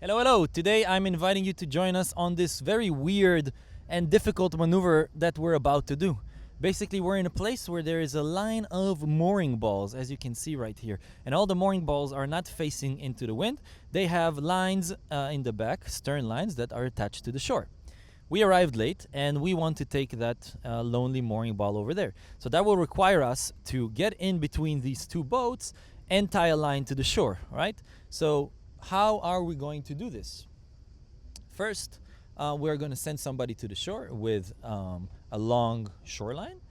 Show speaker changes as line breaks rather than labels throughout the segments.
Hello, hello. Today I'm inviting you to join us on this very weird and difficult maneuver that we're about to do. Basically, we're in a place where there is a line of mooring balls, as you can see right here. And all the mooring balls are not facing into the wind. They have lines in the back, stern lines, that are attached to the shore. We arrived late and we want to take that lonely mooring ball over there. So that will require us to get in between these two boats and tie a line to the shore, right? So how are we going to do this? First, we're going to send somebody to the shore with a long shoreline,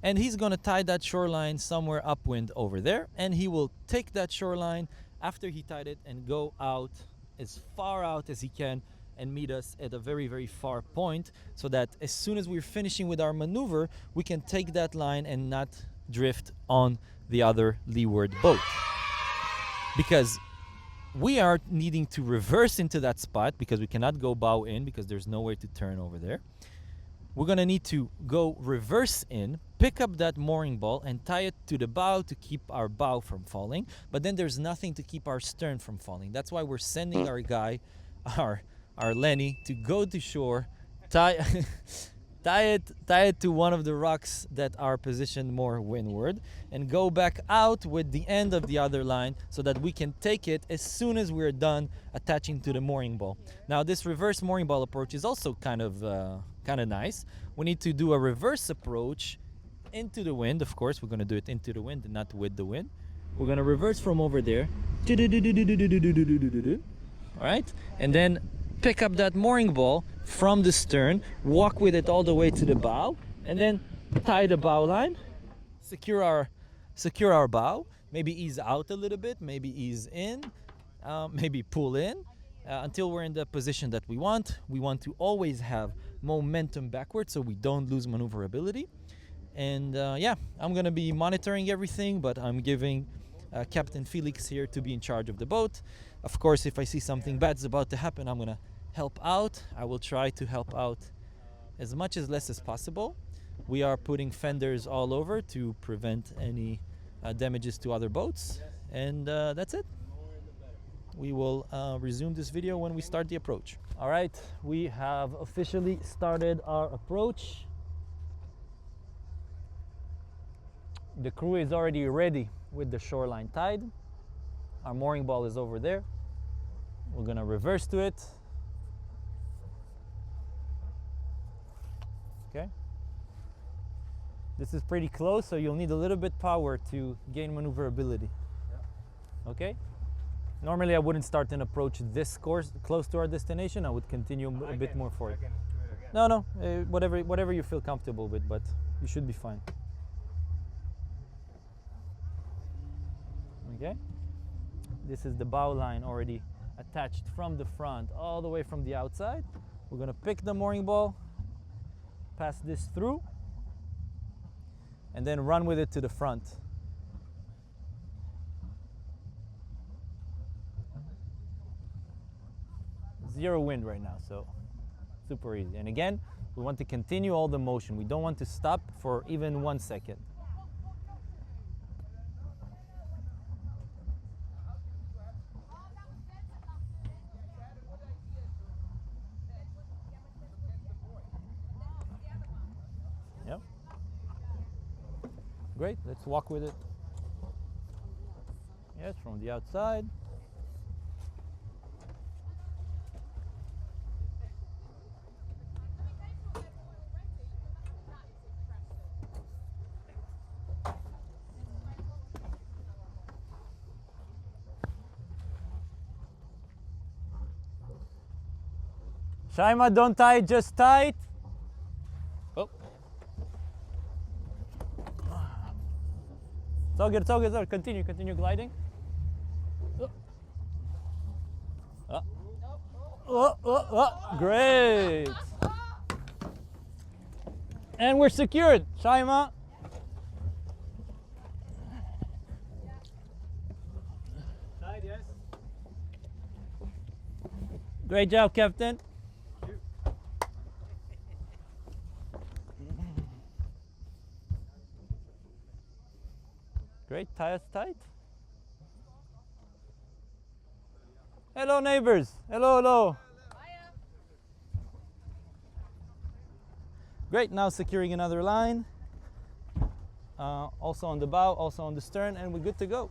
and he's going to tie that shoreline somewhere upwind over there, and he will take that shoreline after he tied it and go out as far out as he can and meet us at a very, very far point, so that as soon as we're finishing with our maneuver, we can take that line and not drift on the other leeward boat. Because we are needing to reverse into that spot because we cannot go bow in because there's nowhere to turn over there. We're going to need to go reverse in, pick up that mooring ball and tie it to the bow to keep our bow from falling. But then there's nothing to keep our stern from falling. That's why we're sending our guy, our Lenny, to go to shore, tie it to one of the rocks that are positioned more windward, and go back out with the end of the other line so that we can take it as soon as we're done attaching to the mooring ball. Now, this reverse mooring ball approach is also kind of nice. We need to do a reverse approach into the wind. Of course, we're going to do it into the wind and not with the wind. We're going to reverse from over there. All right, and then pick up that mooring ball from the stern, walk with it all the way to the bow, and then tie the bow line, secure our bow, maybe ease out a little bit, maybe ease in, maybe pull in, until we're in the position that we want. We want to always have momentum backwards so we don't lose maneuverability. And I'm gonna be monitoring everything, but I'm giving Captain Felix here to be in charge of the boat. Of course, if I see something bad's about to happen, I'm gonna help out. I will try to help out as much as less as possible. We are putting fenders all over to prevent any damages to other boats, and that's it. We will resume this video when we start the approach. All right, we have officially started our approach. The crew is already ready with the shoreline tied. Our mooring ball is over there. We're gonna reverse to it. Okay. This is pretty close, so you'll need a little bit power to gain maneuverability. Yeah. Okay. Normally I wouldn't start an approach this course close to our destination. I would continue a bit more forward. No, whatever you feel comfortable with, but you should be fine. Okay. This is the bow line already attached from the front all the way from the outside. We're gonna pick the mooring ball, pass this through, and then run with it to the front. Zero wind right now, so super easy. And again, we want to continue all the motion. We don't want to stop for even 1 second. Yep. Great, let's walk with it. Yes, from the outside. Shaima, don't tie it, just tight. Oh. It's all good, it's all good, it's all good. Continue gliding. Great. And we're secured, Shaima. Tight, yes. Great job, Captain. Great, tie us tight. Hello, neighbors. Hello, hello. Great, now securing another line. Also on the bow, also on the stern, and we're good to go.